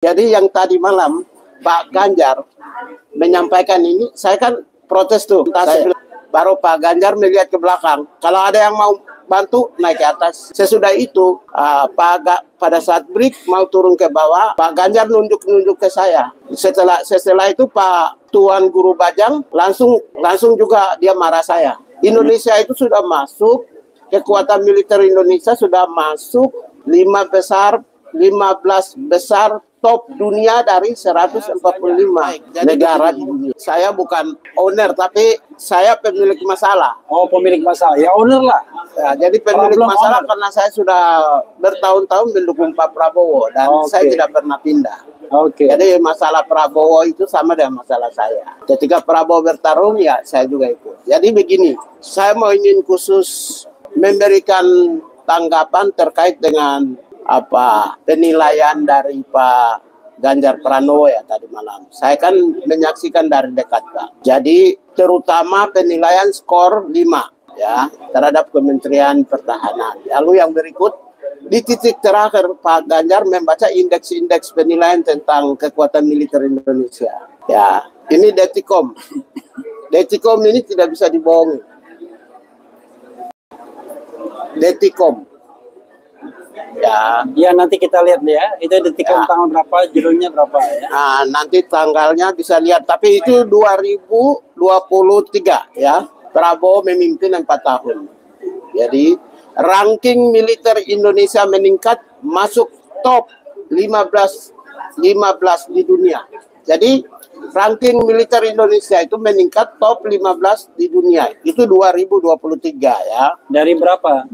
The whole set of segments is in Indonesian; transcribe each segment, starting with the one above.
Jadi yang tadi malam Pak Ganjar menyampaikan ini, saya kan protes tuh. Baru Pak Ganjar melihat ke belakang. Kalau ada yang mau bantu, naik ke atas. Sesudah itu, pada saat break mau turun ke bawah, Pak Ganjar nunjuk-nunjuk ke saya. Setelah itu Pak Tuan Guru Bajang langsung juga dia marah saya. Indonesia itu sudah masuk, kekuatan militer Indonesia sudah masuk 15 besar top dunia dari 145 negara di dunia. Saya bukan owner, tapi saya pemilik masalah. Oh, pemilik masalah. Ya owner lah. Ya, jadi pemilik masalah karena saya sudah bertahun-tahun mendukung Pak Prabowo dan saya tidak pernah pindah. Jadi masalah Prabowo itu sama dengan masalah saya. Ketika Prabowo bertarung, ya saya juga ikut. Jadi begini, saya mau ingin khusus memberikan tanggapan terkait dengan penilaian dari Pak Ganjar Pranowo ya tadi malam. Saya kan menyaksikan dari dekat, Pak. Jadi terutama penilaian skor 5 ya terhadap Kementerian Pertahanan. Lalu yang berikut di titik terakhir Pak Ganjar membaca indeks-indeks penilaian tentang kekuatan militer Indonesia. Ya, ini Detikom. Detikom ini tidak bisa dibohongi. Detikom. Ya nanti kita lihat ya. Itu Detikom tanggal berapa, judulnya berapa ya? Nah, nanti tanggalnya bisa lihat. Tapi itu 2023 ya. Prabowo memimpin 4 tahun. Jadi ranking militer Indonesia meningkat masuk top 15 di dunia. Jadi ranking militer Indonesia itu meningkat top 15 di dunia. Itu 2023 ya. Dari berapa?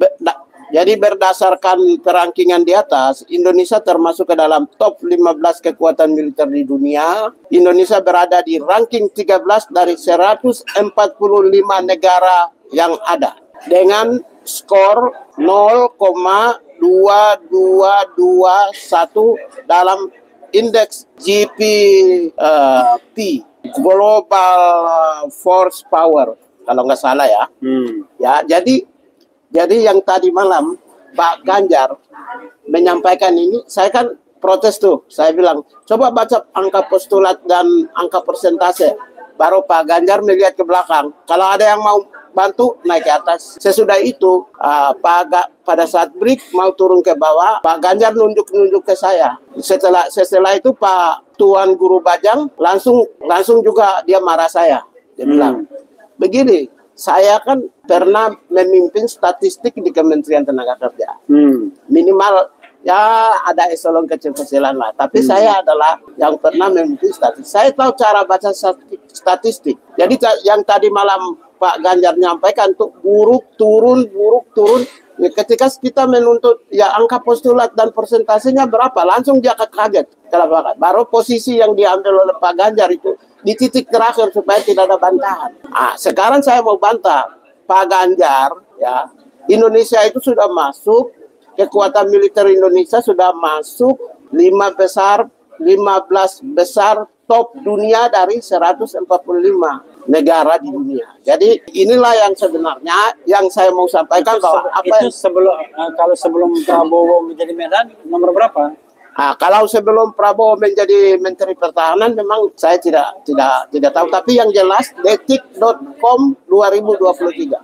Jadi berdasarkan perankingan di atas, Indonesia termasuk ke dalam top 15 kekuatan militer di dunia. Indonesia berada di ranking 13 dari 145 negara yang ada. Dengan skor 0,2221 dalam indeks GPP, Global Force Power, kalau nggak salah ya. Ya, jadi yang tadi malam Pak Ganjar menyampaikan ini, saya kan protes tuh. Saya bilang, coba baca angka postulat dan angka persentase. Baru Pak Ganjar melihat ke belakang. Kalau ada yang mau bantu, naik ke atas. Sesudah itu, pada saat break mau turun ke bawah, Pak Ganjar nunjuk-nunjuk ke saya. Setelah itu Pak Tuan Guru Bajang langsung juga dia marah saya. Dia bilang, begini, saya kan pernah memimpin statistik di Kementerian Tenaga Kerja. Minimal ya ada eselon kecil-kecilan lah. Tapi saya adalah yang pernah memimpin statistik. Saya tahu cara baca statistik. Jadi yang tadi malam Pak Ganjar menyampaikan tuh buruk turun. Ya, ketika kita menuntut ya angka postulat dan persentasenya berapa, langsung dia kaget. Baru posisi yang diambil oleh Pak Ganjar itu di titik terakhir supaya tidak ada bantahan. Sekarang saya mau bantah Pak Ganjar ya, Indonesia itu sudah masuk, kekuatan militer Indonesia sudah masuk 15 besar top dunia dari 145 negara di dunia. Jadi inilah yang sebenarnya yang saya mau sampaikan kalau sebelum Prabowo menjadi Medan nomor berapa? Kalau sebelum Prabowo menjadi Menteri Pertahanan memang saya tidak tahu, tapi yang jelas detik.com 2023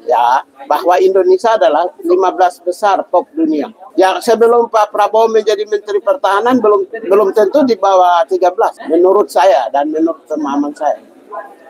ya bahwa Indonesia adalah 15 besar top dunia. Yang sebelum Pak Prabowo menjadi Menteri Pertahanan belum tentu di bawah 13 menurut saya dan menurut pemahaman saya.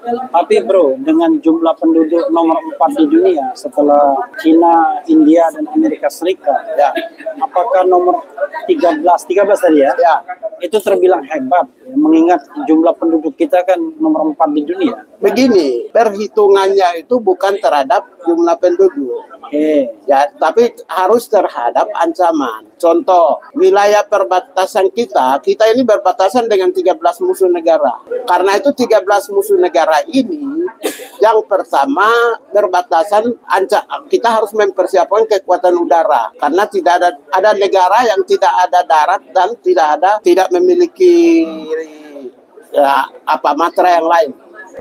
Tapi bro, dengan jumlah penduduk nomor 4 di dunia setelah China, India, dan Amerika Serikat, ya, apakah nomor 13 tadi ya, itu terbilang hebat, ya, mengingat jumlah penduduk kita kan nomor 4 di dunia? Begini, perhitungannya itu bukan terhadap jumlah penduduk, ya, tapi harus terhadap ancaman. Contoh, wilayah perbatasan kita ini berbatasan dengan 13 musuh negara. Karena itu 13 musuh negara ini, yang pertama berbatasan, kita harus mempersiapkan kekuatan udara. Karena tidak ada negara yang tidak ada darat dan tidak memiliki matra yang lain.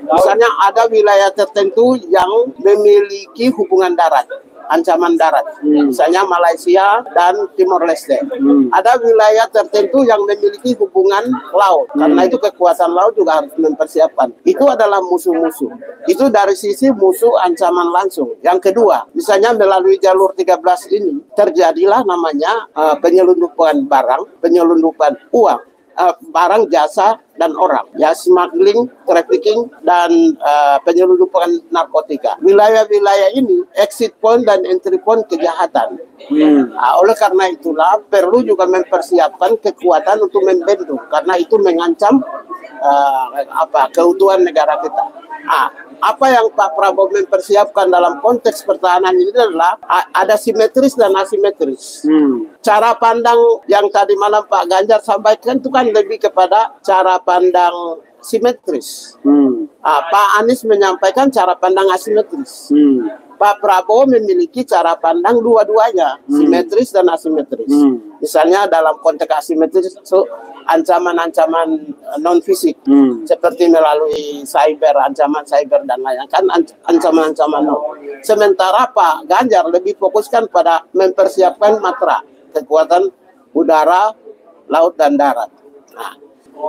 Misalnya ada wilayah tertentu yang memiliki hubungan darat. ancaman darat. Misalnya Malaysia dan Timor Leste. Ada wilayah tertentu yang memiliki hubungan laut. Karena itu kekuatan laut juga harus mempersiapkan. Itu adalah musuh-musuh. Itu dari sisi musuh ancaman langsung. Yang kedua, misalnya melalui jalur 13 ini terjadilah namanya penyelundupan barang, penyelundupan uang, barang, jasa, dan orang. Ya, smuggling, trafficking, dan penyelundupan narkotika. Wilayah-wilayah ini exit point dan entry point kejahatan. Oleh karena itulah perlu juga mempersiapkan kekuatan untuk membendung, karena itu mengancam keutuhan negara kita. Apa yang Pak Prabowo mempersiapkan dalam konteks pertahanan ini adalah ada simetris dan asimetris. Cara pandang yang tadi malam Pak Ganjar sampaikan itu kan lebih kepada cara pandang simetris. Pak Anies menyampaikan cara pandang asimetris. Pak Prabowo memiliki cara pandang dua-duanya, simetris dan asimetris. Misalnya dalam konteks asimetris, ancaman-ancaman non-fisik, seperti melalui cyber, ancaman cyber dan lain-lain, kan ancaman-ancaman non. Sementara Pak Ganjar lebih fokuskan pada mempersiapkan matra, kekuatan udara, laut, dan darat. Nah,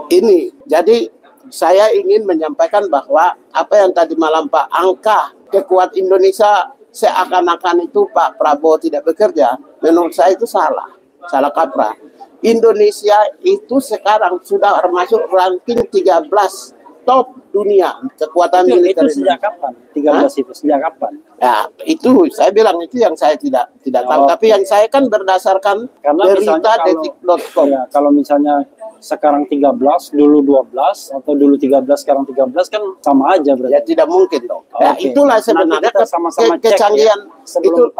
ini, jadi saya ingin menyampaikan bahwa apa yang tadi malam Pak, angka kekuatan Indonesia seakan-akan itu Pak Prabowo tidak bekerja, menurut saya itu salah kaprah. Indonesia itu sekarang sudah termasuk ranking 13 top dunia kekuatan militer. Itu sejak kapan? 13 itu sejak kapan? Ya, itu saya bilang itu yang saya tidak tahu. Tapi yang saya kan berdasarkan berita detik.com. Ya, kalau misalnya sekarang 13, dulu 12, atau dulu 13, sekarang 13 kan sama aja berarti. Ya tidak mungkin dong. Ya, itulah sebenarnya sama-sama kecanggihan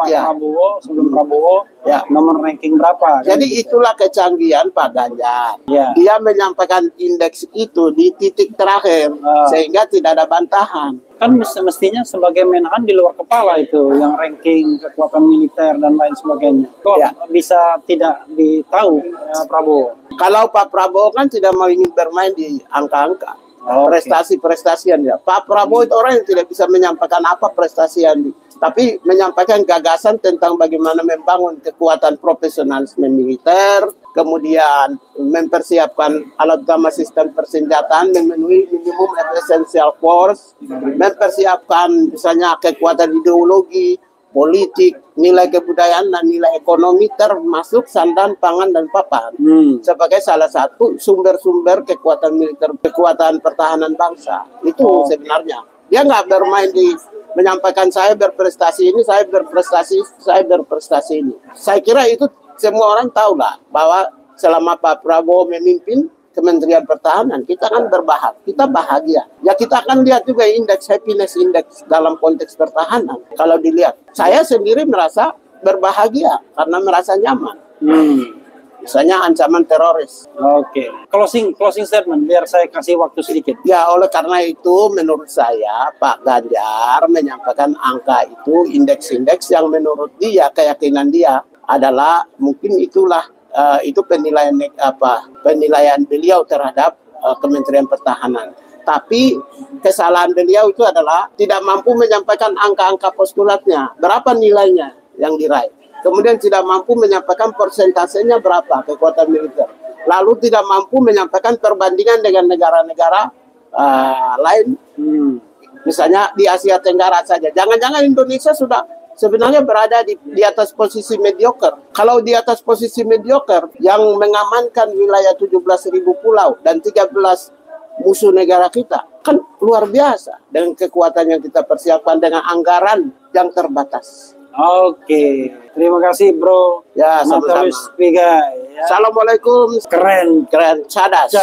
ya, sebelum Prabowo nomor ranking berapa. Jadi itulah kecanggihan Pak Ganjar. Dia menyampaikan indeks itu di titik terakhir sehingga tidak ada bantahan. Kan mestinya sebagai Menhan di luar kepala itu yang ranking kekuatan militer dan lain sebagainya. Kok bisa tidak ditahu Prabowo? Kalau Pak Prabowo kan tidak mau ingin bermain di angka-angka, prestasi-prestasian ya. Pak Prabowo itu orang yang tidak bisa menyampaikan apa prestasi yang tapi menyampaikan gagasan tentang bagaimana membangun kekuatan profesionalisme militer, kemudian mempersiapkan alat utama sistem persenjataan, memenuhi minimum essential force, mempersiapkan misalnya kekuatan ideologi, politik, nilai kebudayaan, dan nilai ekonomi termasuk sandan, pangan, dan papan sebagai salah satu sumber-sumber kekuatan militer, kekuatan pertahanan bangsa. Itu sebenarnya. Dia nggak bermain di menyampaikan saya berprestasi ini, saya berprestasi ini. Saya kira itu semua orang tahu lah bahwa selama Pak Prabowo memimpin Kementerian Pertahanan, kita kan kita bahagia. Ya kita akan lihat juga indeks happiness index dalam konteks pertahanan. Kalau dilihat, saya sendiri merasa berbahagia karena merasa nyaman. Misalnya ancaman teroris. Closing statement biar saya kasih waktu sedikit. Ya, oleh karena itu menurut saya Pak Ganjar menyampaikan angka itu, indeks-indeks yang menurut dia, keyakinan dia adalah mungkin itulah itu penilaian beliau terhadap Kementerian Pertahanan. Tapi kesalahan beliau itu adalah tidak mampu menyampaikan angka-angka postulatnya, berapa nilainya yang diraih. Kemudian tidak mampu menyampaikan persentasenya berapa kekuatan militer. Lalu tidak mampu menyampaikan perbandingan dengan negara-negara lain. Misalnya di Asia Tenggara saja. Jangan-jangan Indonesia sudah sebenarnya berada di atas posisi mediocre. Kalau di atas posisi mediocre yang mengamankan wilayah 17.000 pulau dan 13 musuh negara kita, kan luar biasa dengan kekuatan yang kita persiapkan dengan anggaran yang terbatas. Terima kasih bro. Ya, sama-sama. Assalamualaikum. Keren, cadas.